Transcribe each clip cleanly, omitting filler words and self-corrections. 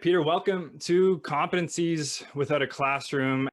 Peter, welcome to Competencies Without a Classroom.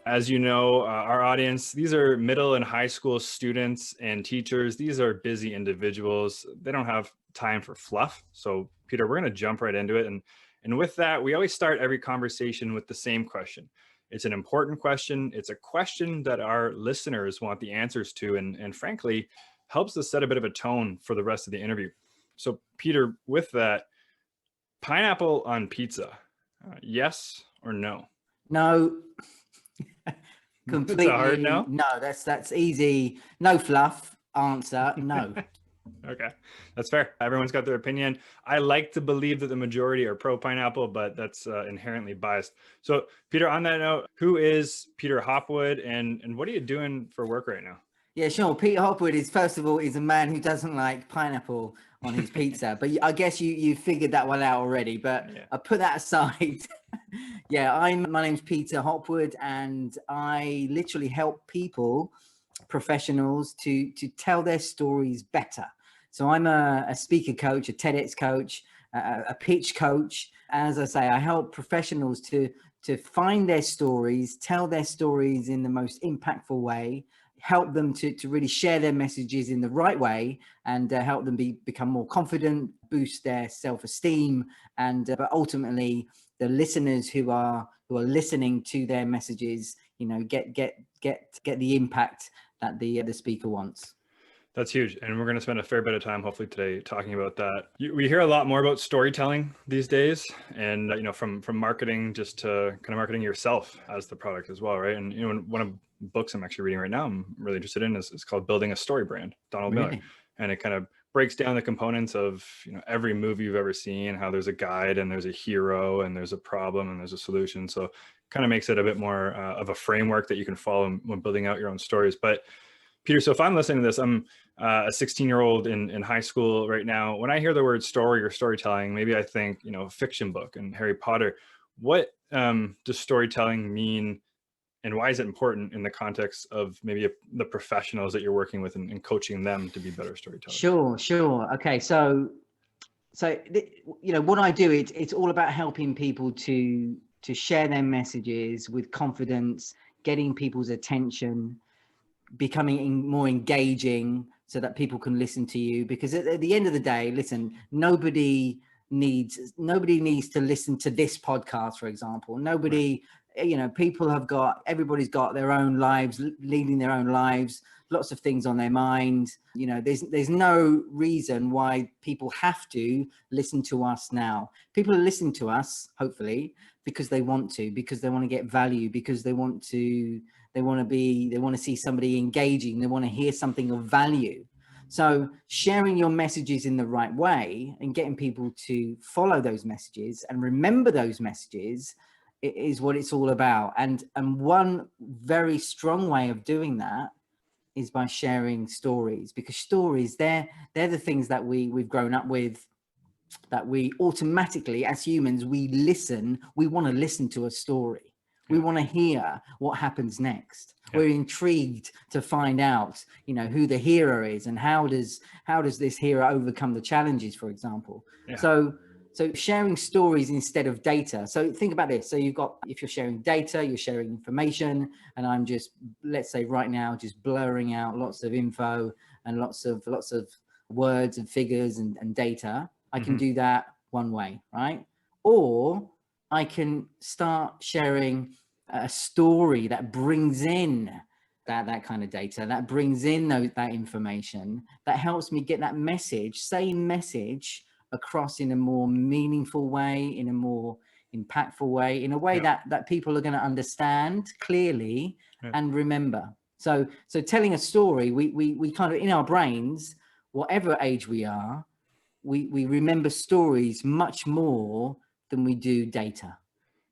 As you know, our audience, these are middle and high school students and teachers. These are busy individuals. They don't have time for fluff. So, Peter, we're going to jump right into it. And with that, we always start every conversation with the same question. It's an important question. It's a question that our listeners want the answers to, and frankly, helps us set a bit of a tone for the rest of the interview. So, Peter, with that, pineapple on pizza, yes or no? No. It's Completely a hard no? No, that's easy. No fluff answer. No. Okay, that's fair. Everyone's got their opinion. I like to believe that the majority are pro pineapple, but that's inherently biased. So, Peter, on that note, who is Peter Hopwood, and what are you doing for work right now? Yeah, sure. Peter Hopwood is, first of all, is a man who doesn't like pineapple on his pizza. But I guess you figured that one out already. But Yeah. I put that aside. Yeah, my name's Peter Hopwood, and I literally help people, professionals, to tell their stories better. So I'm a speaker coach, a TEDx coach, a pitch coach. As I say, I help professionals to find their stories, tell their stories in the most impactful way, help them to really share their messages in the right way, and help them become more confident, boost their self-esteem, and but ultimately the listeners who are listening to their messages, get the impact that the speaker wants. That's huge. And we're going to spend a fair bit of time, hopefully today, talking about that. We hear a lot more about storytelling these days, and from marketing just to kind of marketing yourself as the product as well, right? And one of the books I'm actually reading right now, I'm really interested in, is called Building a Story Brand, Donald Miller. And it kind of breaks down the components of every movie you've ever seen, how there's a guide and there's a hero and there's a problem and there's a solution. So kind of makes it a bit more of a framework that you can follow when building out your own stories. But Peter, so if I'm listening to this, I'm a 16-year-old in high school right now. When I hear the word story or storytelling, maybe I think, fiction book and Harry Potter. What does storytelling mean, and why is it important in the context of maybe the professionals that you're working with and coaching them to be better storytellers? Sure. Okay, so what I do, it's all about helping people to share their messages with confidence, getting people's attention, becoming more engaging so that people can listen to you. Because at the end of the day, listen, nobody needs to listen to this podcast, for example. Nobody, right. Everybody's got their own lives, leading their own lives, lots of things on their mind. There's no reason why people have to listen to us now. People are listening to us, hopefully, because they want to get value, because they want to see somebody engaging, they want to hear something of value. So sharing your messages in the right way and getting people to follow those messages and remember those messages is what it's all about. And one very strong way of doing that is by sharing stories, because stories, they're the things that we've grown up with, that we automatically, as humans, we want to listen to a story. We want to hear what happens next. We're intrigued to find out, who the hero is and how does this hero overcome the challenges, for example. So sharing stories instead of data. So think about this. So if you're sharing data, you're sharing information, and I'm just, let's say right now, just blurring out lots of info and lots of words and figures and data. I can do that one way, right? Or I can start sharing a story that brings in that kind of data, that brings in that information, that helps me get that same message across in a more meaningful way, in a more impactful way, in a way that people are going to understand clearly and remember. So telling a story, we kind of, in our brains, whatever age we are, we remember stories much more than we do data.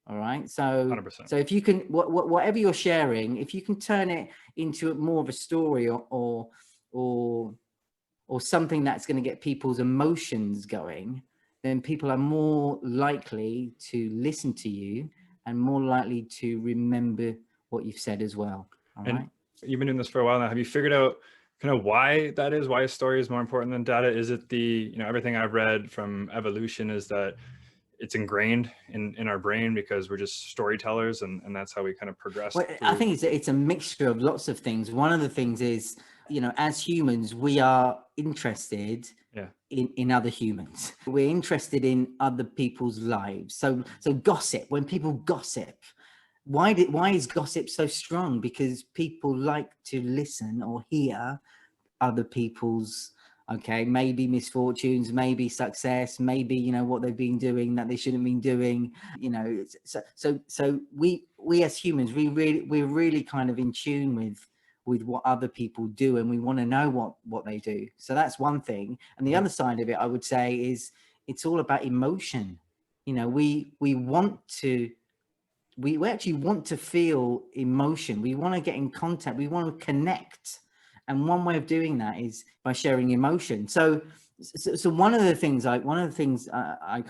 All right. So 100%. So if you can, whatever you're sharing, if you can turn it into more of a story or something that's going to get people's emotions going, then people are more likely to listen to you and more likely to remember what you've said as well. All And right. you've been doing this for a while now. Have you figured out kind of why that is? Why a story is more important than data? Is it everything I've read from evolution is that it's ingrained in our brain because we're just storytellers, and that's how we kind of progress Well, I through. think it's a mixture of lots of things. One of the things is, as humans, we are interested Yeah. in other humans. We're interested in other people's lives. So gossip, when people gossip, why is gossip so strong? Because people like to listen or hear other people's, maybe misfortunes, maybe success, maybe what they've been doing that they shouldn't been doing. So we as humans, we're really kind of in tune with what other people do, and we want to know what they do. So that's one thing. And the other side of it, I would say, is it's all about emotion. We actually want to feel emotion. We want to get in contact. We want to connect. And one way of doing that is by sharing emotion. So one of the things I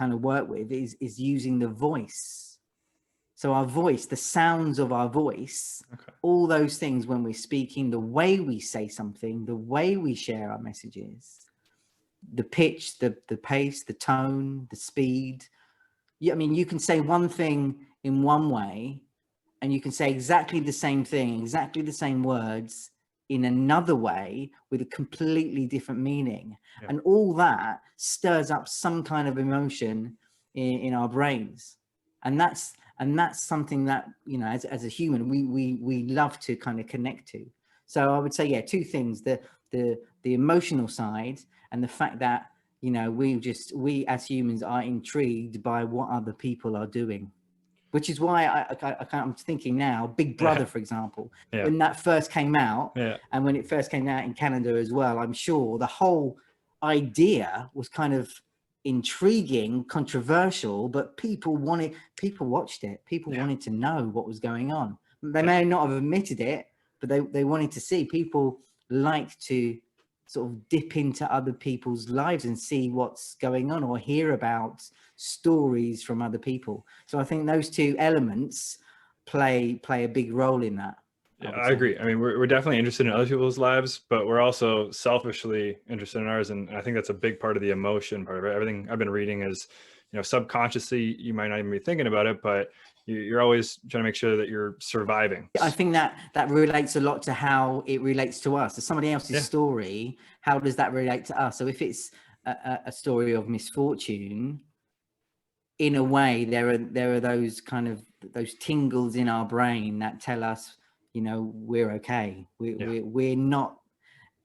kind of work with is using the voice. So our voice, the sounds of our voice, all those things when we're speaking, the way we say something, the way we share our messages, the pitch, the pace, the tone, the speed. I mean, you can say one thing in one way, and you can say exactly the same thing, exactly the same words in another way with a completely different meaning. Yeah. And all that stirs up some kind of emotion in our brains. And that's something that, as a human, we love to kind of connect to. So I would say, yeah, two things, the emotional side and the fact that, we as humans are intrigued by what other people are doing. Which is why I'm thinking now, Big Brother, for example, when that first came out, and when it first came out in Canada as well, I'm sure the whole idea was kind of intriguing, controversial, but people watched it. People wanted to know what was going on. They may not have admitted it, but they wanted to see. People like to sort of dip into other people's lives and see what's going on or hear about stories from other people. So I think those two elements play a big role in that. Yeah, I agree. I mean, we're definitely interested in other people's lives, but we're also selfishly interested in ours. And I think that's a big part of the emotion part of it. Everything I've been reading is, subconsciously, you might not even be thinking about it, but you're always trying to make sure that you're surviving. I think that relates a lot to how it relates to us. As somebody else's story, how does that relate to us? So if it's a story of misfortune, in a way, there are those kind of those tingles in our brain that tell us, we're okay. We're not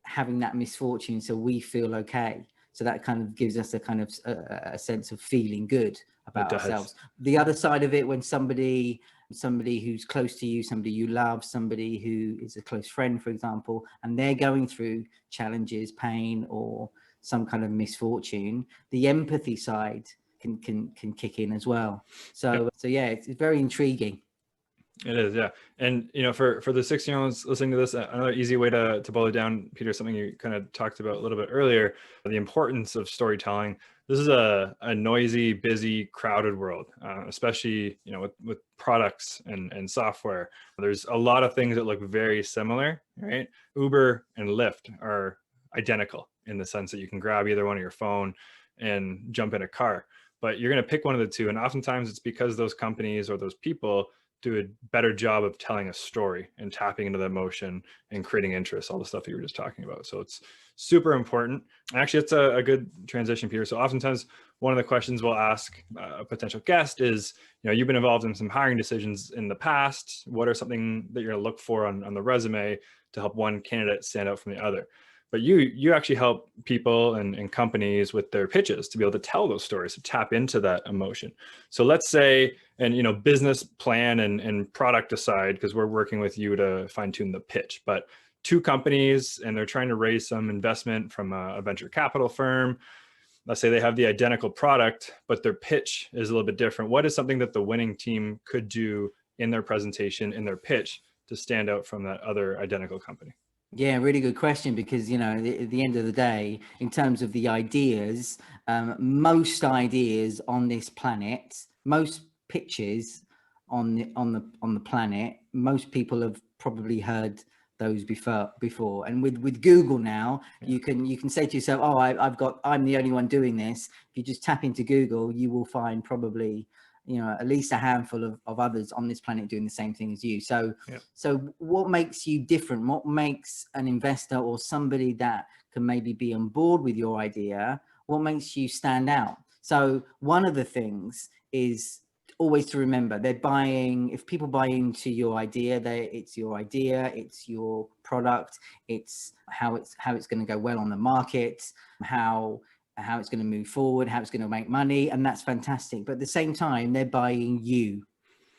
having that misfortune, so we feel okay. So that kind of gives us a kind of a sense of feeling good about ourselves. The other side of it, when somebody who's close to you, somebody you love, somebody who is a close friend, for example, and they're going through challenges, pain, or some kind of misfortune, the empathy side can kick in as well. So yeah, it's very intriguing. It is, yeah. And for the 16-year-olds listening to this, another easy way to boil it down, Peter, something you kind of talked about a little bit earlier, the importance of storytelling. This is a noisy, busy, crowded world, especially with products and software. There's a lot of things that look very similar, right? Uber and Lyft are identical in the sense that you can grab either one of your phone and jump in a car, but you're going to pick one of the two. And oftentimes it's because those companies or those people do a better job of telling a story and tapping into the emotion and creating interest, all the stuff that you were just talking about. So it's super important. Actually, it's a good transition, Peter. So oftentimes one of the questions we'll ask a potential guest is, you've been involved in some hiring decisions in the past. What are something that you're gonna look for on the resume to help one candidate stand out from the other? But you actually help people and companies with their pitches to be able to tell those stories, to tap into that emotion. So let's say, and business plan and product aside, because we're working with you to fine tune the pitch, but two companies and they're trying to raise some investment from a venture capital firm. Let's say they have the identical product, but their pitch is a little bit different. What is something that the winning team could do in their presentation, in their pitch, to stand out from that other identical company? Yeah, really good question, because, you know, at the end of the day, in terms of the ideas, most ideas on this planet, most pictures on the planet, most people have probably heard those before. And with Google now, Yeah. you can say to yourself, oh, I'm the only one doing this. If you just tap into Google, you will find probably, you know, at least a handful of others on this planet doing the same thing as you. So Yeah. so what makes you different? What makes an investor or somebody that can maybe be on board with your idea, what makes you stand out? So one of the things is always to remember, they're buying, if people buy into your idea, it's your idea, it's your product, it's how it's going to go well on the market, how it's going to move forward, how it's going to make money, and that's fantastic. But at the same time, they're buying you,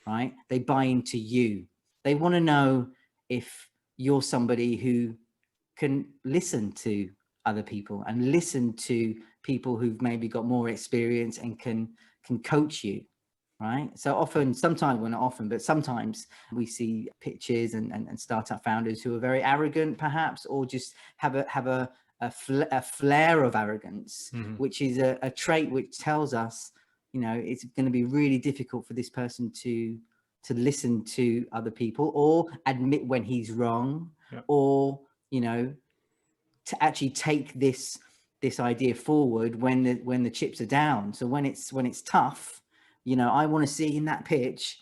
right? They buy into you. They want to know if you're somebody who can listen to other people and listen to people who've maybe got more experience and can coach you, right? So often, sometimes, well, not often, but sometimes we see pitches and startup founders who are very arrogant, perhaps, or just have a flare of arrogance, Mm-hmm. which is a trait which tells us, you know, it's going to be really difficult for this person to listen to other people, or admit when he's wrong, Yeah. or, you know, to actually take this idea forward when the chips are down. So when it's tough, you know, I want to see in that pitch,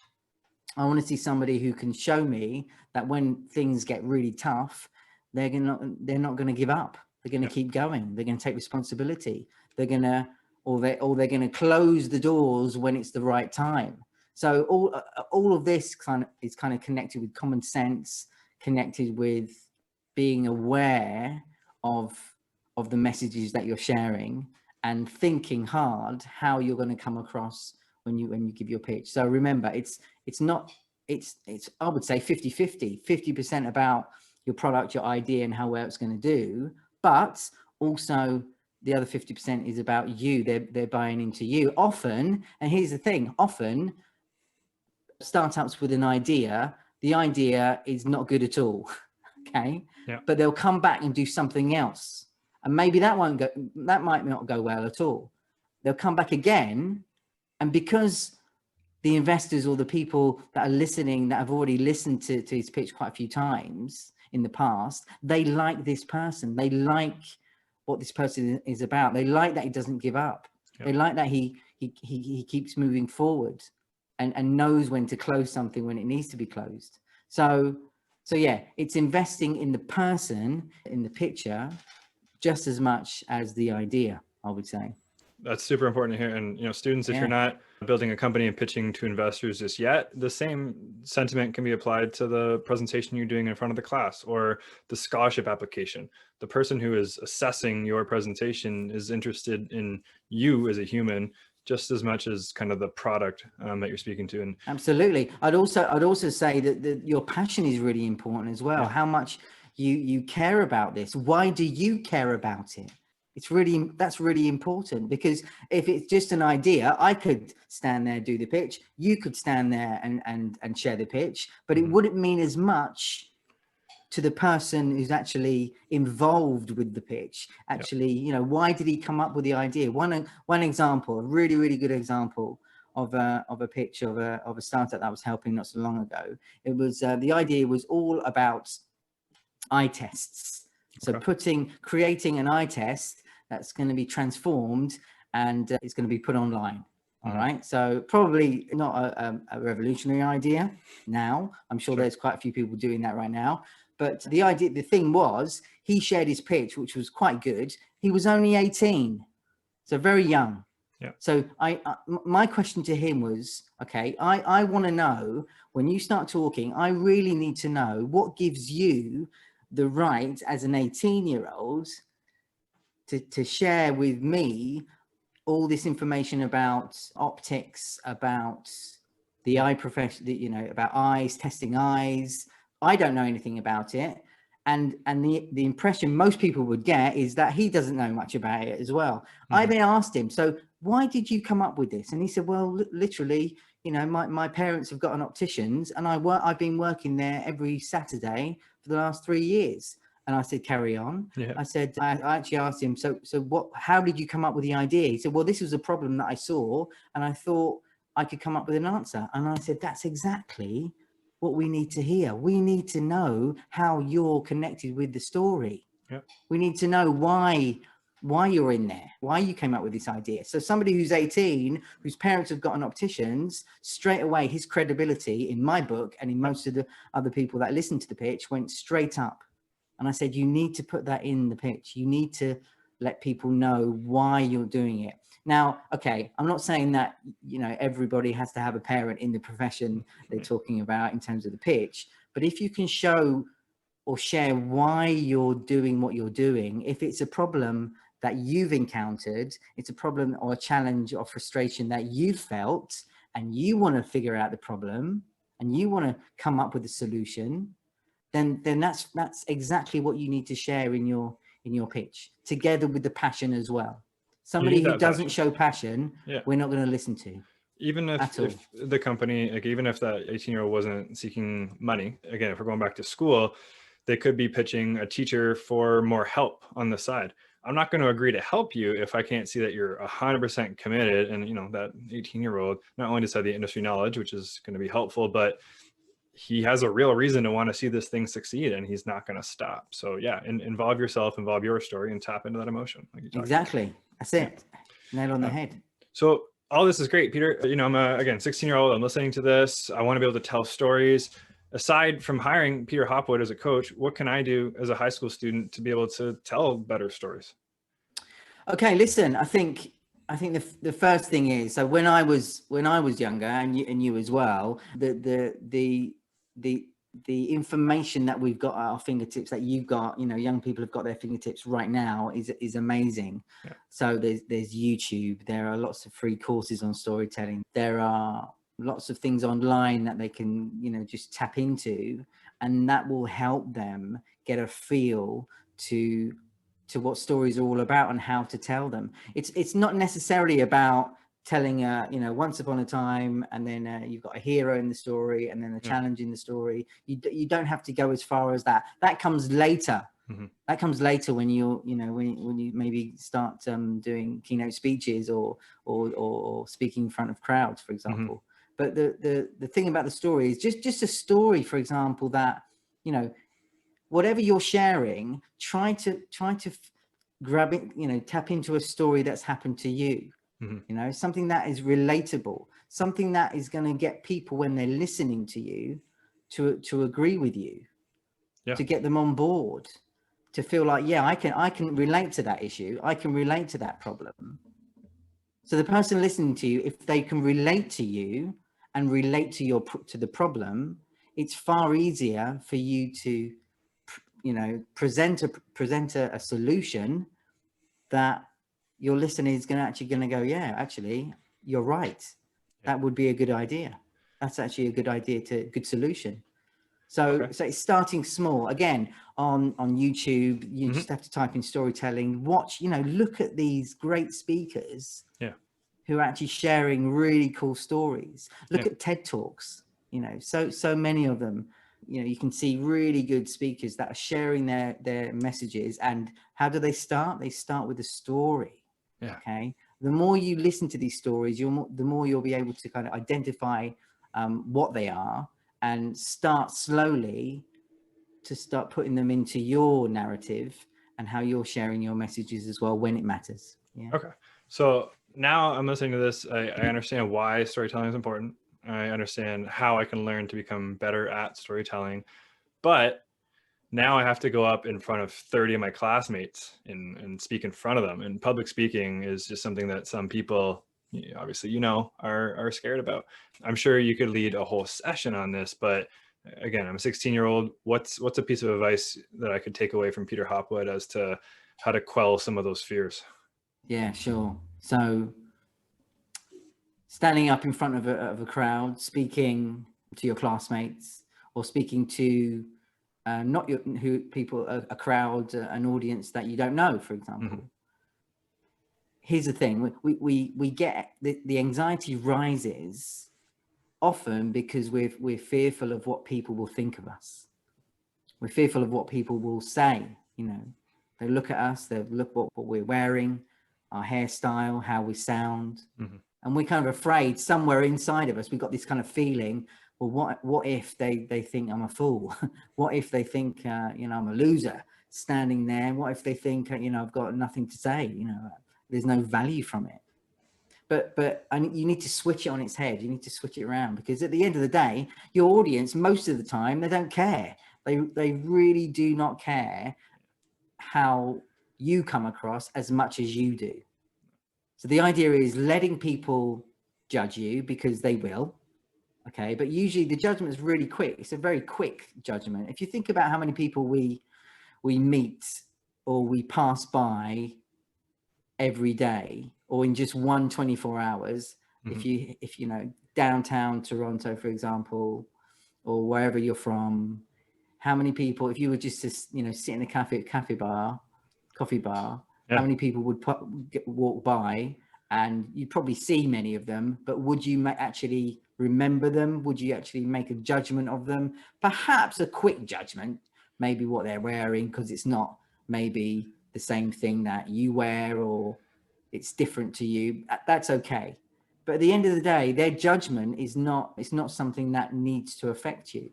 I want to see somebody who can show me that when things get really tough, they're not going to give up. They're going to keep going. They're going to take responsibility. They're going to, or they're going to close the doors when it's the right time. So all of this is kind of connected with common sense, connected with being aware of the messages that you're sharing, and thinking hard how you're going to come across when you give your pitch. So remember, it's I would say 50% about your product, your idea, and how well it's going to do, but also the other 50% is about you. They're buying into you often. And here's the thing, often startups with an idea, the idea is not good at all. Okay. Yeah. But they'll come back and do something else, and maybe that might not go well at all. They'll come back again, and because the investors or the people that are listening, that have already listened to his pitch quite a few times in the past, they like this person. They like what this person is about. They like that he doesn't give up. Yep. They like that he keeps moving forward, and knows when to close something when it needs to be closed. So yeah, it's investing in the person in the picture just as much as the idea, I would say. That's super important to hear. And, you know, students, if you're not building a company and pitching to investors just yet, the same sentiment can be applied to the presentation you're doing in front of the class, or the scholarship application. The person who is assessing your presentation is interested in you as a human just as much as kind of the product that you're speaking to. And absolutely, I'd also say that your passion is really important as well. How much you care about this. Why do you care about it? That's really important, because if it's just an idea, I could stand there, do the pitch, you could stand there and share the pitch, but it wouldn't mean as much to the person who's actually involved with the pitch. Actually, you know, why did he come up with the idea? One example, a really good example of a pitch of a startup that I was helping not so long ago. It was the idea was all about eye tests. So creating an eye test that's going to be transformed, and it's going to be put online. All right. So probably not a revolutionary idea now. I'm sure there's quite a few people doing that right now. But the thing was, he shared his pitch, which was quite good. He was only 18, so very young. Yeah. So my question to him was, okay, I want to know, when you start talking, I really need to know what gives you the right as an 18-year-old to share with me all this information about optics, about the eye profession, you know, about eyes, testing eyes. I don't know anything about it. And the impression most people would get is that he doesn't know much about it as well. I then asked him, so why did you come up with this? And he said, well, literally, you know, my parents have got an opticians, and I've been working there every Saturday for the last 3 years. And I said, carry on. Yeah. I said, I actually asked him, so how did you come up with the idea? He said, well, this was a problem that I saw and I thought I could come up with an answer. And I said, that's exactly what we need to hear. We need to know how you're connected with the story. Yep. We need to know why you're in there, why you came up with this idea. So somebody who's 18, whose parents have gotten opticians, straight away, his credibility in my book and in most of the other people that listened to the pitch went straight up. And I said, you need to put that in the pitch. You need to let people know why you're doing it. Now, okay, I'm not saying that, you know, everybody has to have a parent in the profession they're talking about in terms of the pitch, but if you can show or share why you're doing what you're doing, if it's a problem that you've encountered, it's a problem or a challenge or frustration that you felt, and you want to figure out the problem and you want to come up with a solution, then that's exactly what you need to share in your pitch, together with the passion as well. Somebody who doesn't show passion, we're not going to listen to. Even if the company, like even if that 18-year-old wasn't seeking money, again, if we're going back to school, they could be pitching a teacher for more help on the side. I'm not going to agree to help you if I can't see that you're 100% committed. And, you know, that 18-year-old not only does have the industry knowledge, which is going to be helpful, but he has a real reason to want to see this thing succeed, and he's not going to stop. So yeah, involve yourself, involve your story, and tap into that emotion. Like you exactly about. That's it. Yeah. Nail on the head. So all this is great, Peter. You know, I'm again, 16-year-old. I'm listening to this. I want to be able to tell stories. Aside from hiring Peter Hopwood as a coach, what can I do as a high school student to be able to tell better stories? Okay, listen, I think the first thing is, so when I was younger, and you as well, the information that we've got at our fingertips, that you've got, you know, young people have got their fingertips right now, is amazing. Yeah. So there's YouTube, there are lots of free courses on storytelling, there are lots of things online that they can, you know, just tap into, and that will help them get a feel to what stories are all about and how to tell them. It's not necessarily about telling you know, once upon a time, and then you've got a hero in the story and then a challenge in the story. You don't have to go as far as that. That comes later. Mm-hmm. That comes later when you're, you know, when you maybe start doing keynote speeches or speaking in front of crowds, for example. Mm-hmm. But the thing about the story is just a story, for example, that, you know, whatever you're sharing, try to grab it, you know, tap into a story that's happened to you. Mm-hmm. You know, something that is relatable, something that is going to get people, when they're listening to you, to agree with you, to get them on board, to feel like, yeah, I can relate to that issue. I can relate to that problem. So the person listening to you, if they can relate to you and relate to the problem, it's far easier for you to, you know, present a solution that your listener is going to go, yeah, actually, you're right. That would be a good idea. That's actually a good idea, good solution. So it's starting small. Again, on YouTube, you just have to type in storytelling, watch, you know, look at these great speakers who are actually sharing really cool stories. Look at TED Talks, you know, so many of them. You know, you can see really good speakers that are sharing their messages. And how do they start? They start with a story. Yeah. Okay. The more you listen to these stories, the more you'll be able to kind of identify what they are, and start slowly to start putting them into your narrative and how you're sharing your messages as well when it matters. Yeah. Okay. So now I'm listening to this. I understand why storytelling is important. I understand how I can learn to become better at storytelling, but now I have to go up in front of 30 of my classmates and speak in front of them. And public speaking is just something that some people, obviously, you know, are scared about. I'm sure you could lead a whole session on this, but again, I'm a 16-year-old. What's a piece of advice that I could take away from Peter Hopwood as to how to quell some of those fears? Yeah, sure. So standing up in front of a crowd, speaking to your classmates, or speaking to a crowd, an audience that you don't know, for example. Mm-hmm. Here's the thing: we get the anxiety rises often because we're fearful of what people will think of us. We're fearful of what people will say. They look at us, they look what we're wearing, our hairstyle, how we sound. And we're kind of afraid somewhere inside of us, we've got this kind of feeling, well, what if they think I'm a fool? What if they think, I'm a loser standing there? What if they think, I've got nothing to say, there's no value from it. But you need to switch it on its head. You need to switch it around, because at the end of the day, your audience, most of the time, they don't care. They really do not care how you come across as much as you do. So the idea is letting people judge you, because they will. Okay. But usually the judgment is really quick. It's a very quick judgment. If you think about how many people we meet or we pass by every day, or in just 24 hours, if you know, downtown Toronto, for example, or wherever you're from, how many people, if you were just to, sit in a coffee bar, how many people would walk by, and you'd probably see many of them, but would you actually remember them? Would you actually make a judgment of them? Perhaps a quick judgment, maybe what they're wearing, because it's not maybe the same thing that you wear, or it's different to you. That's okay. But at the end of the day, their judgment it's not something that needs to affect you.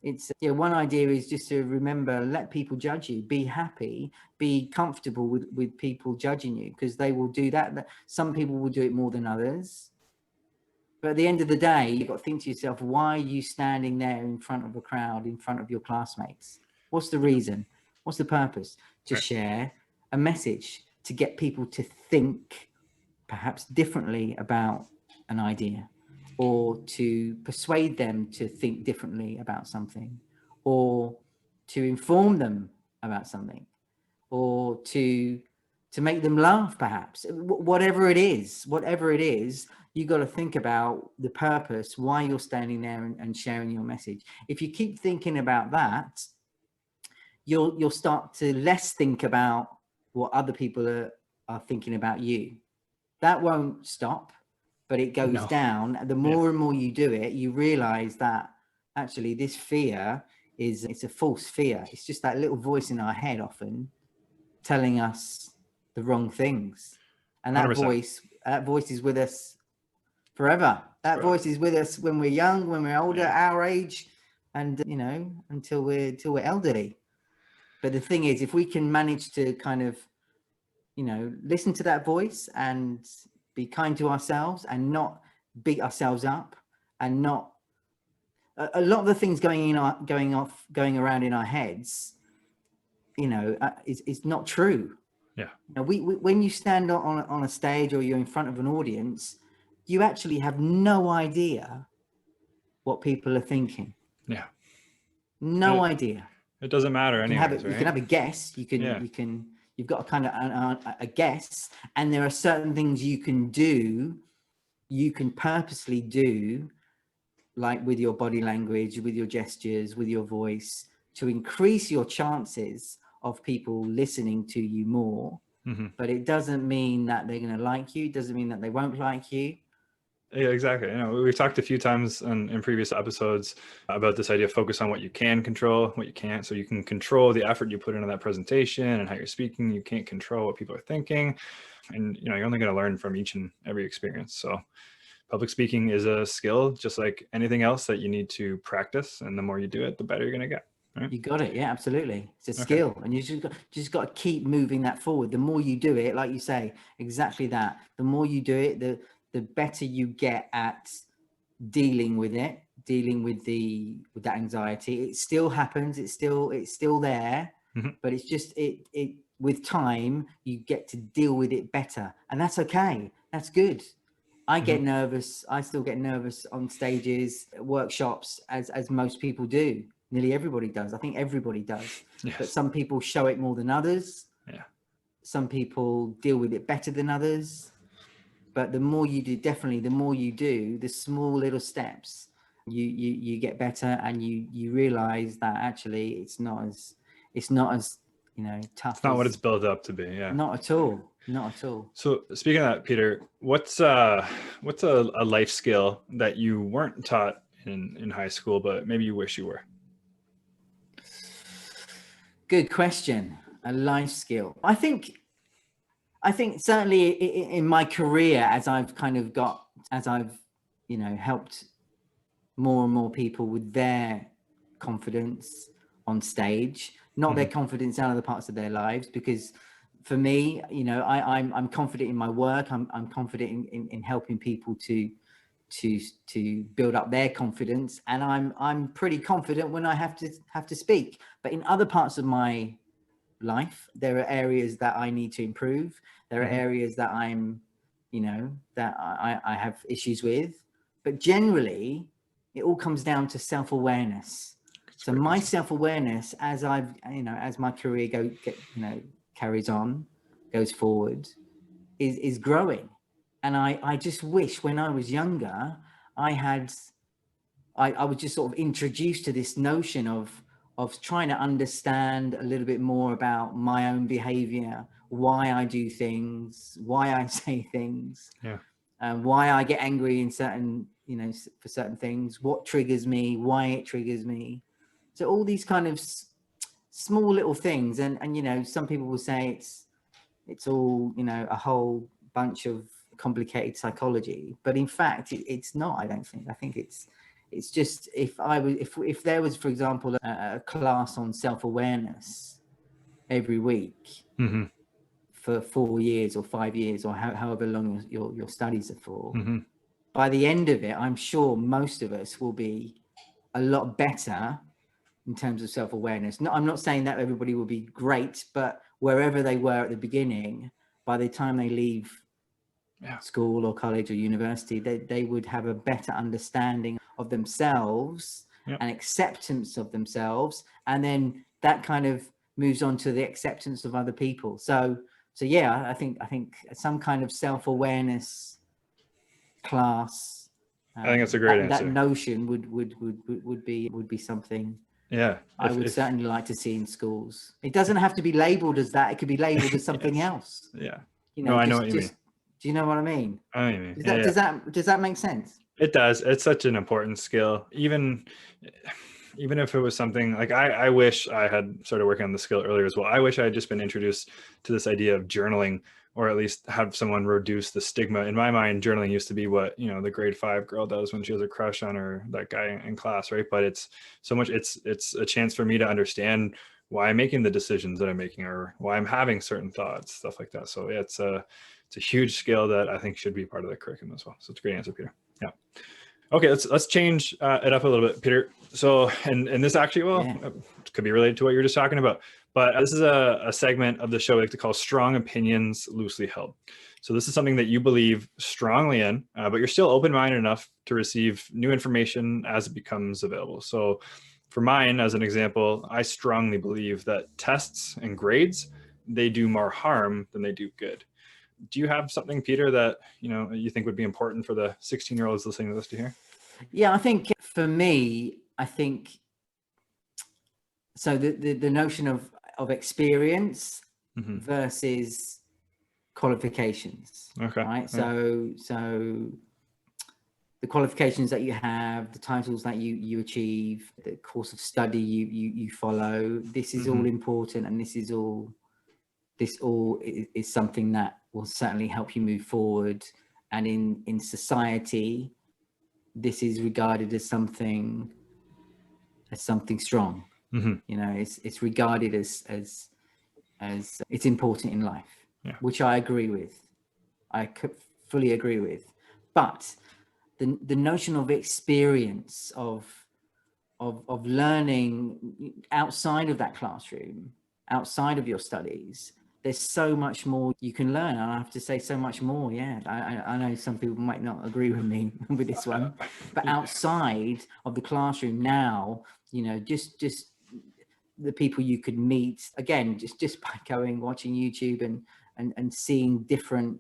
It's, one idea is just to remember, let people judge you, be happy, be comfortable with people judging you, because they will do that. Some people will do it more than others. But at the end of the day, you've got to think to yourself, why are you standing there in front of a crowd, in front of your classmates? What's the reason? What's the purpose? To share a message, to get people to think perhaps differently about an idea, or to persuade them to think differently about something, or to inform them about something, or to make them laugh, perhaps. Whatever it is, you got to think about the purpose, why you're standing there and sharing your message. If you keep thinking about that, you'll start to less think about what other people are thinking about you. That won't stop, but it goes down. The more and more you do it, you realize that actually this fear it's a false fear. It's just that little voice in our head often telling us the wrong things. And that 100%. voice is with us forever. That voice is with us when we're young, when we're older, our age, and until we're elderly. But the thing is, if we can manage to kind of, listen to that voice and be kind to ourselves and not beat ourselves up, and not a lot of the things going around in our heads, is not true. When you stand on a stage, or you're in front of an audience, you actually have no idea what people are thinking. No idea. It doesn't matter anyways, You can have a guess. You've got a kind of a guess, and there are certain things you can purposely do, like with your body language, with your gestures, with your voice, to increase your chances of people listening to you more. But it doesn't mean that they're going to like you. It doesn't mean that they won't like you. Yeah, exactly. We've talked a few times in previous episodes about this idea of focus on what you can control, what you can't. So you can control the effort you put into that presentation and how you're speaking. You can't control what people are thinking. And, you're only going to learn from each and every experience. So public speaking is a skill, just like anything else that you need to practice. And the more you do it, the better you're going to get. Right? You got it. Yeah, absolutely. It's a skill, and you just got to keep moving that forward. The more you do it, like you say, exactly that. The more you do it, the better you get at dealing with it, dealing with that anxiety. It still happens. It's still there, but it's just it with time, you get to deal with it better, and that's okay. That's good. I get nervous. I still get nervous on stages, workshops, as most people do. Nearly everybody does. I think everybody does. Yes. But some people show it more than others. Some people deal with it better than others. But the more you do, the small little steps, you get better, and you realize that actually it's not as tough. It's not what it's built up to be. Yeah. Not at all. Not at all. So speaking of that, Peter, what's a life skill that you weren't taught in high school, but maybe you wish you were? Good question. A life skill. I think certainly in my career, as I've helped more and more people with their confidence on stage, not their confidence in other parts of their lives, because for me, I'm confident in my work. I'm confident in helping people to build up their confidence, and I'm pretty confident when I have to speak. But in other parts of my life, there are areas that I need to improve. There are areas that that I have issues with. But generally, it all comes down to self-awareness. So my self-awareness, as as my career carries on, goes forward, is growing. And I just wish when I was younger, I was just sort of introduced to this notion of trying to understand a little bit more about my own behavior, why I do things, why I say things, why I get angry in certain, for certain things, what triggers me, why it triggers me. So all these kind of small little things. And some people will say it's all, a whole bunch of complicated psychology, but in fact it's not. I don't think. I think it's just, if there was, for example, a class on self-awareness every week for 4 years or 5 years or however long your studies are for, by the end of it, I'm sure most of us will be a lot better in terms of self-awareness. No, I'm not saying that everybody will be great, but wherever they were at the beginning, by the time they leave school or college or university, they would have a better understanding of themselves and acceptance of themselves. And then that kind of moves on to the acceptance of other people. So yeah, I think some kind of self-awareness class, I think that's a great answer. That notion would be something I would certainly like to see in schools. It doesn't have to be labeled as that. It could be labeled as something else. Yeah. I know what you mean. Do you know what I mean? I know what you mean. Does that make sense? It does. It's such an important skill. Even if it was something like, I wish I had started working on the skill earlier as well. I wish I had just been introduced to this idea of journaling, or at least have someone reduce the stigma. In my mind, journaling used to be what, the grade 5 girl does when she has a crush on that guy in class, right? But it's so much, it's a chance for me to understand why I'm making the decisions that I'm making, or why I'm having certain thoughts, stuff like that. So yeah, it's a huge skill that I think should be part of the curriculum as well. So it's a great answer, Peter. Yeah. Okay, let's change it up a little bit, Peter. So, and this actually, could be related to what you were just talking about, but this is a segment of the show we like to call Strong Opinions Loosely Held. So this is something that you believe strongly in, but you're still open-minded enough to receive new information as it becomes available. So for mine, as an example, I strongly believe that tests and grades, they do more harm than they do good. Do you have something, Peter, that you think would be important for the 16-year-olds listening to this to hear? Yeah, I think for me, so the notion of experience versus qualifications. Okay. Right. So the qualifications that you have, the titles that you achieve, the course of study you follow, this is all important, and this all is something that will certainly help you move forward. And in society, this is regarded as something strong. It's regarded as it's important in life, which I agree with. I fully agree with. But the notion of experience of learning outside of that classroom, outside of your studies, there's so much more you can learn. And I have to say, so much more. Yeah, I know some people might not agree with me with this one, but outside of the classroom now, just the people you could meet, again, just by watching YouTube and seeing different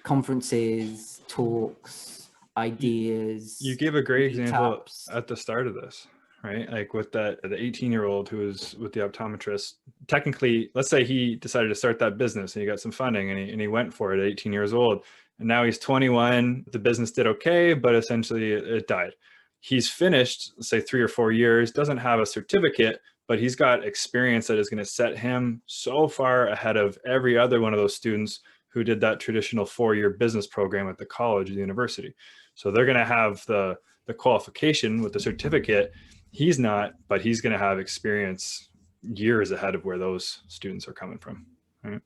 conferences, talks, ideas. You gave a great example at the start of this, right? Like with the 18-year-old who was with the optometrist. Technically, let's say he decided to start that business and he got some funding and he went for it at 18 years old. And now he's 21. The business did okay, but essentially it died. He's finished, say 3 or 4 years, doesn't have a certificate, but he's got experience that is going to set him so far ahead of every other one of those students who did that traditional 4-year business program at the college or the university. So they're going to have the qualification with the certificate. He's not, but he's going to have experience years ahead of where those students are coming from. Right?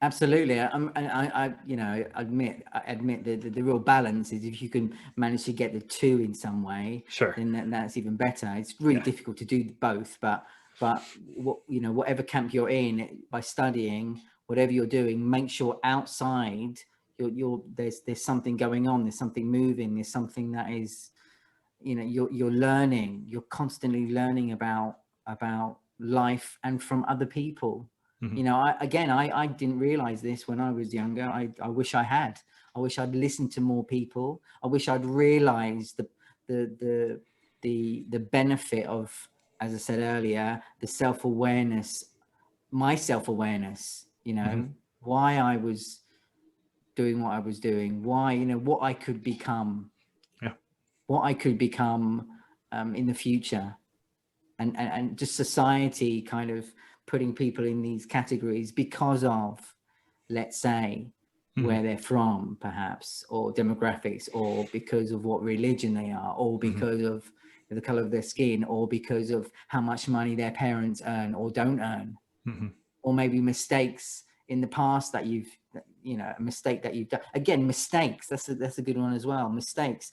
Absolutely. I you know, admit that the real balance is if you can manage to get the two in some way, Sure. then that's even better. It's really difficult to do both, but what, you know, whatever camp you're in, by studying, whatever you're doing, make sure outside there's something going on, there's something moving, there's something that is, you know, you're learning, you're constantly learning about life and from other people. You know, I didn't realize this when I was younger. I wish I had. I wish I'd listened to more people. I wish I'd realized the benefit of, as I said earlier, the self-awareness, my self-awareness, you know, why I was doing what I was doing, why, you know, what I could become, in the future, and just society kind of putting people in these categories because of, let's say, where they're from, perhaps, or demographics, or because of what religion they are, or because of the color of their skin, or because of how much money their parents earn or don't earn, or maybe mistakes in the past that you've, you know, a mistake that you've done. Again, mistakes, that's a good one as well. Mistakes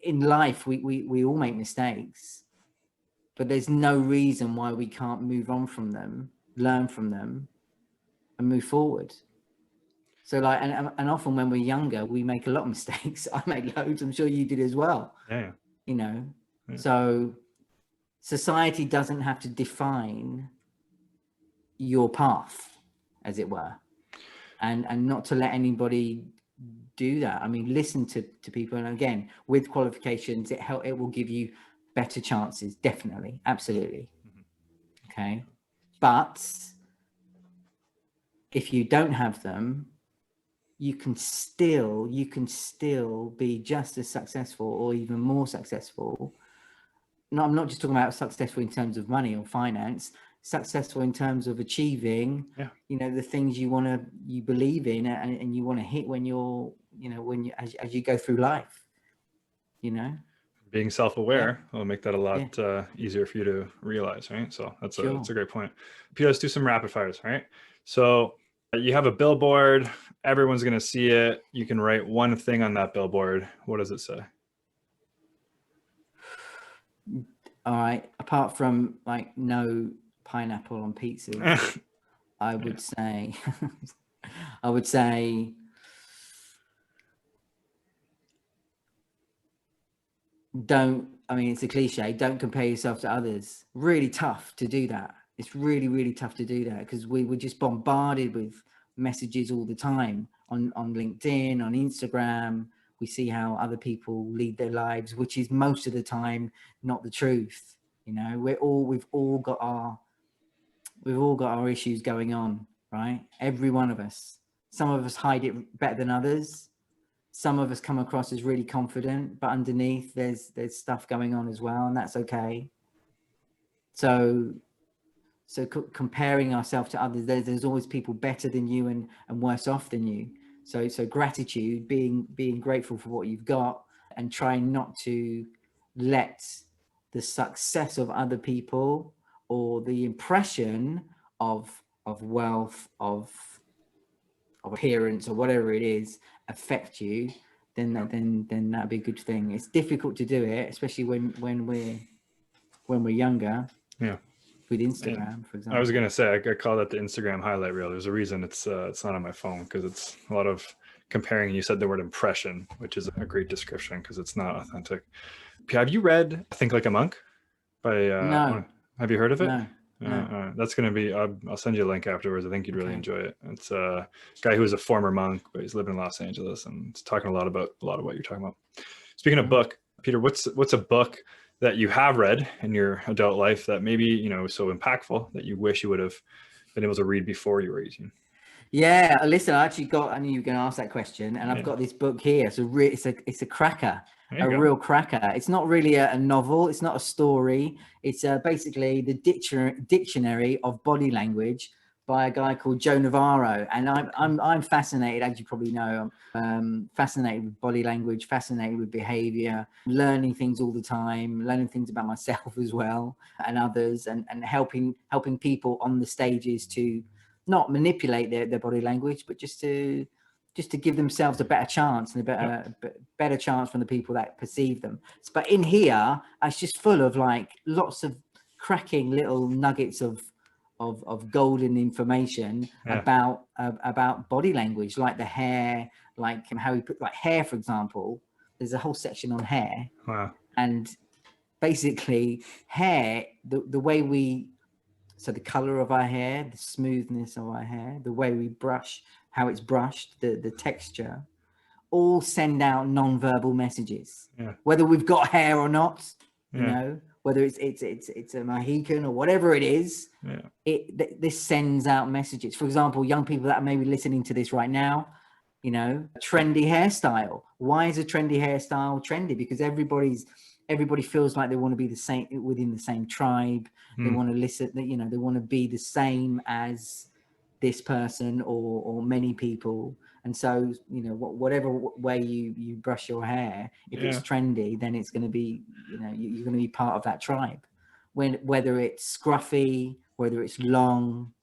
in life, we all make mistakes, but there's no reason why we can't move on from them, learn from them, and move forward. So like, and often when we're younger, we make a lot of mistakes. I made loads. I'm sure you did as well. Yeah. You know, so society doesn't have to define your path, as it were, and not to let anybody do that. I mean, listen to people, and again, with qualifications, it will give you better chances, definitely, absolutely. Okay, but if you don't have them, you can still be just as successful or even more successful. No, I'm not just talking about successful in terms of money or finance, successful in terms of achieving, you know, the things you believe in and you want to hit when you're, you know, as you go through life, you know. Being self-aware will make that a lot easier for you to realize, right? So that's a great point. Peter, let's do some rapid fires, right? So you have a billboard, everyone's going to see it. You can write one thing on that billboard. What does it say? All right. Apart from like no pineapple on pizzas, I would say, I mean, it's a cliche, don't compare yourself to others. Really tough to do that. It's really, really tough to do that because we're just bombarded with messages all the time on LinkedIn, on Instagram. We see how other people lead their lives, which is most of the time not the truth. You know, we've all got our issues going on, right? Every one of us. Some of us hide it better than others. Some of us come across as really confident, but underneath there's stuff going on as well, and that's okay. So comparing ourselves to others, there's always people better than you and worse off than you. So gratitude, being grateful for what you've got, and trying not to let the success of other people or the impression of wealth, of appearance, or whatever it is, affect you. Then that'd be a good thing. It's difficult to do it, especially when we're younger. Yeah. With Instagram, for example. I was gonna say I call that the Instagram highlight reel. There's a reason it's not on my phone, because it's a lot of comparing. You said the word impression, which is a great description because it's not authentic. Have you read Think Like a Monk by No. Have you heard of it? No. That's going to be, I'll send you a link afterwards. I think you'd really enjoy it. It's a guy who was a former monk, but he's living in Los Angeles, and it's talking a lot about what you're talking about. Speaking of book, Peter, what's a book that you have read in your adult life that maybe, you know, was so impactful that you wish you would have been able to read before you were 18? Yeah, listen, I knew you were going to ask that question, and I've got this book here. It's a cracker. There a you go. real cracker. It's not really a novel. It's not a story. It's basically the dictionary of body language by a guy called Joe Navarro. And I'm fascinated, as you probably know, fascinated with body language, fascinated with behavior, learning things all the time, learning things about myself as well and others, and helping people on the stages to not manipulate their body language, but just to give themselves a better chance and a better chance from the people that perceive them. But in here, it's just full of like lots of cracking little nuggets of golden information about body language, like the hair, like how we put like hair, for example. There's a whole section on hair. Wow. And basically hair, the way we, so the color of our hair, the smoothness of our hair, the way we brush, how it's brushed, the texture, all send out non-verbal messages. Whether we've got hair or not, you know, whether it's a Mohican or whatever it is, this sends out messages. For example, young people that are maybe listening to this right now, you know, trendy hairstyle. Why is a trendy hairstyle trendy? Because everybody feels like they want to be the same within the same tribe. They want to listen, you know, they want to be the same as this person or many people. And so, you know, whatever way you brush your hair, if it's trendy, then it's going to be, you know, you're going to be part of that tribe. Whether it's scruffy, whether it's long,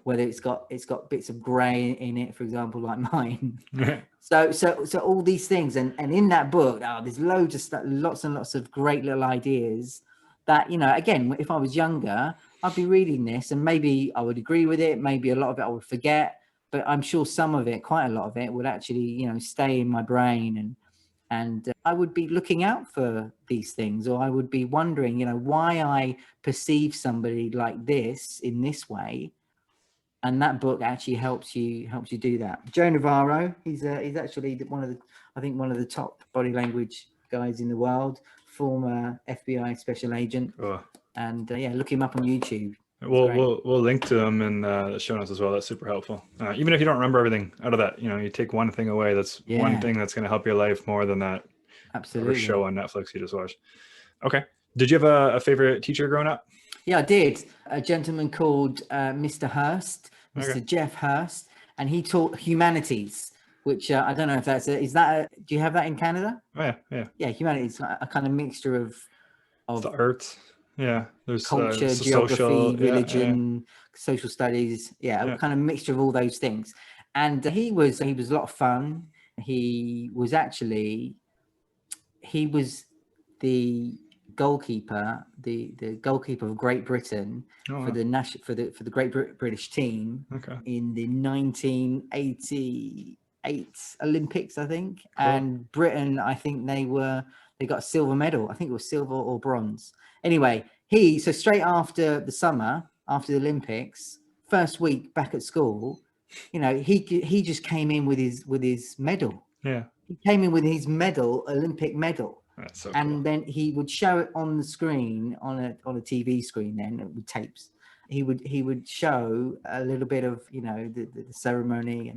whether it's got bits of gray in it, for example, like mine. So all these things, and in that book, there's loads of stuff, lots and lots of great little ideas that, you know, again, if I was younger, I'd be reading this and maybe I would agree with it. Maybe a lot of it I would forget, but I'm sure some of it, quite a lot of it, would actually, you know, stay in my brain, and I would be looking out for these things, or I would be wondering, you know, why I perceive somebody like this in this way. And that book actually helps you do that. Joe Navarro, he's actually one of the top body language guys in the world, former FBI special agent. And look him up on YouTube. We'll link to them in the show notes as well. That's super helpful. Even if you don't remember everything out of that, you know, you take one thing away. That's one thing that's going to help your life more than that show on Netflix you just watched. Okay. Did you have a favorite teacher growing up? Yeah, I did. A gentleman called Mr. Hurst, Mr. Jeff Hurst, and he taught humanities, which I don't know if that's do you have that in Canada? Oh, yeah. Yeah, humanities, a kind of mixture of the arts. Yeah, there's culture, geography, religion, social studies. A kind of mixture of all those things. And he was a lot of fun. He was the goalkeeper, the goalkeeper of Great Britain for the Great British team in the 1988 Olympics, I think. Cool. And Britain, I think they got a silver medal. I think it was silver or bronze. Anyway, so straight after the summer, after the Olympics, first week back at school, you know, he just came in with his medal. Yeah. He came in with his medal, Olympic medal. That's so cool. And then he would show it on the screen, on a TV screen, then with tapes. He would show a little bit of, you know, the ceremony,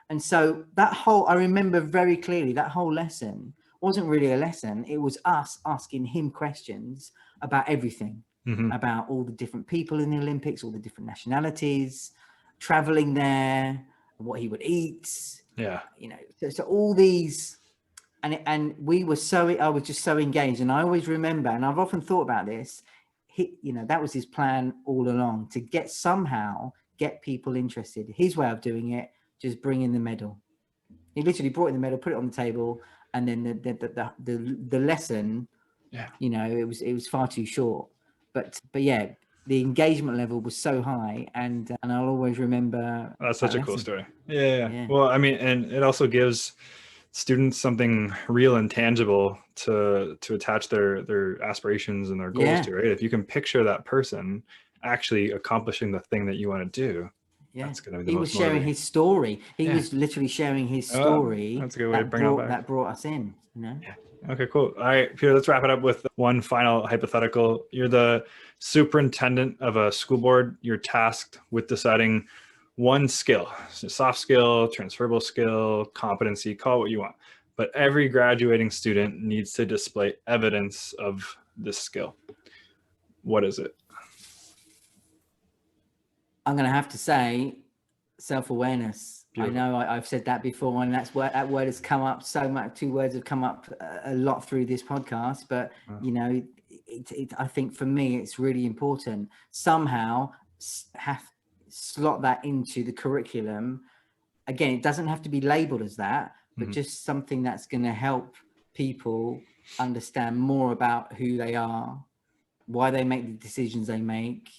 and so that whole, I remember very clearly, that whole lesson wasn't really a lesson. It was us asking him questions about everything, about all the different people in the Olympics, all the different nationalities, traveling there, what he would eat. Yeah, you know, so all these. And I was just so engaged. And I always remember, and I've often thought about this, you know, that was his plan all along, to somehow get people interested. His way of doing it, just bring in the medal. He literally brought in the medal, put it on the table, and then the lesson, you know, it was far too short. But yeah, the engagement level was so high, and I'll always remember. That's such a cool story. Yeah. Well, I mean, and it also gives students something real and tangible to attach their aspirations and their goals to, right? If you can picture that person actually accomplishing the thing that you want to do, that's going to be the most motivating. Sharing his story. He was literally sharing his story. That's a good way to bring it back. That brought us in, you know? Yeah. Okay, cool. All right, Peter, let's wrap it up with one final hypothetical. You're the superintendent of a school board. You're tasked with deciding one skill, soft skill, transferable skill, competency, call it what you want. but every graduating student needs to display evidence of this skill. What is it? I'm going to have to say self-awareness. Beautiful. I know I've said that before, and that word has come up so much. Two words have come up a lot through this podcast, but you know, I think for me, it's really important. Somehow slot that into the curriculum. Again, it doesn't have to be labeled as that, but just something that's going to help people understand more about who they are, why they make the decisions they make.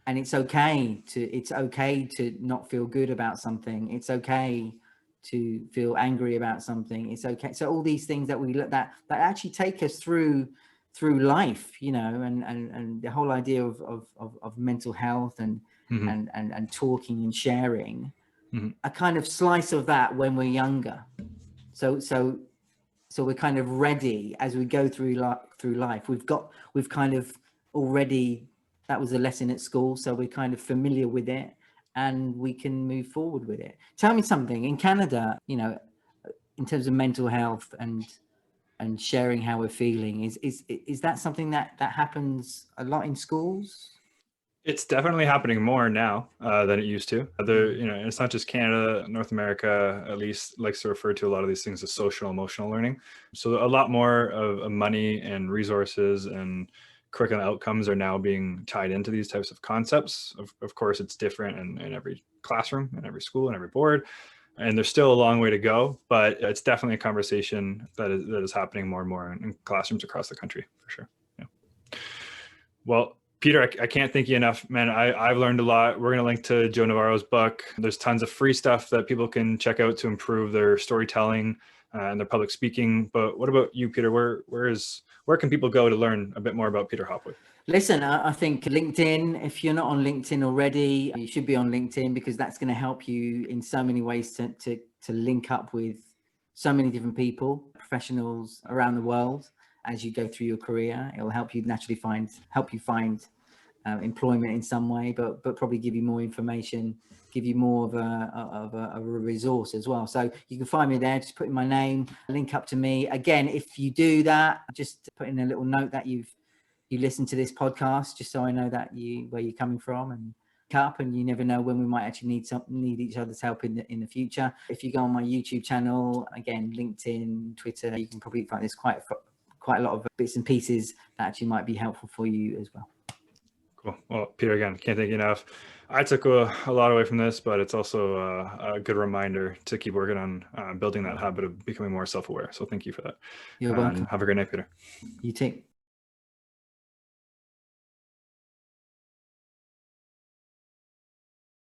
And it's okay to not feel good about something. It's okay to feel angry about something. It's okay. So all these things that we look that actually take us through life, you know, and the whole idea of mental health and talking and sharing, a kind of slice of that when we're younger. So we're kind of ready as we go through life. We've kind of already, that was a lesson at school, so we're kind of familiar with it and we can move forward with it. Tell me something, in Canada, you know, in terms of mental health and sharing how we're feeling, is that something that happens a lot in schools? It's definitely happening more now than it used to. You know, it's not just Canada, North America, at least likes to refer to a lot of these things as social emotional learning. So a lot more of money and resources and curriculum outcomes are now being tied into these types of concepts. Of course, it's different in every classroom, in every school, and every board. And there's still a long way to go, but it's definitely a conversation that is happening more and more in classrooms across the country, for sure. Yeah. Well, Peter, I can't thank you enough, man. I've learned a lot. We're going to link to Joe Navarro's book. There's tons of free stuff that people can check out to improve their storytelling and their public speaking. But what about you, Peter? Where can people go to learn a bit more about Peter Hopwood? Listen, I think LinkedIn, if you're not on LinkedIn already, you should be on LinkedIn, because that's going to help you in so many ways to link up with so many different people, professionals around the world as you go through your career. It will help you naturally find employment in some way, but probably give you more information, give you more of a resource as well. So you can find me there, just put in my name, link up to me. Again, if you do that, just put in a little note that you listen to this podcast, just so I know that where you're coming from, and you never know when we might actually need each other's help in the future. If you go on my YouTube channel, again, LinkedIn, Twitter, you can probably find there's quite a lot of bits and pieces that actually might be helpful for you as well. Cool. Well, Peter, again, can't thank you enough. I took a lot away from this, but it's also a good reminder to keep working on building that habit of becoming more self-aware. So thank you for that. You're welcome. Have a great night, Peter. You too.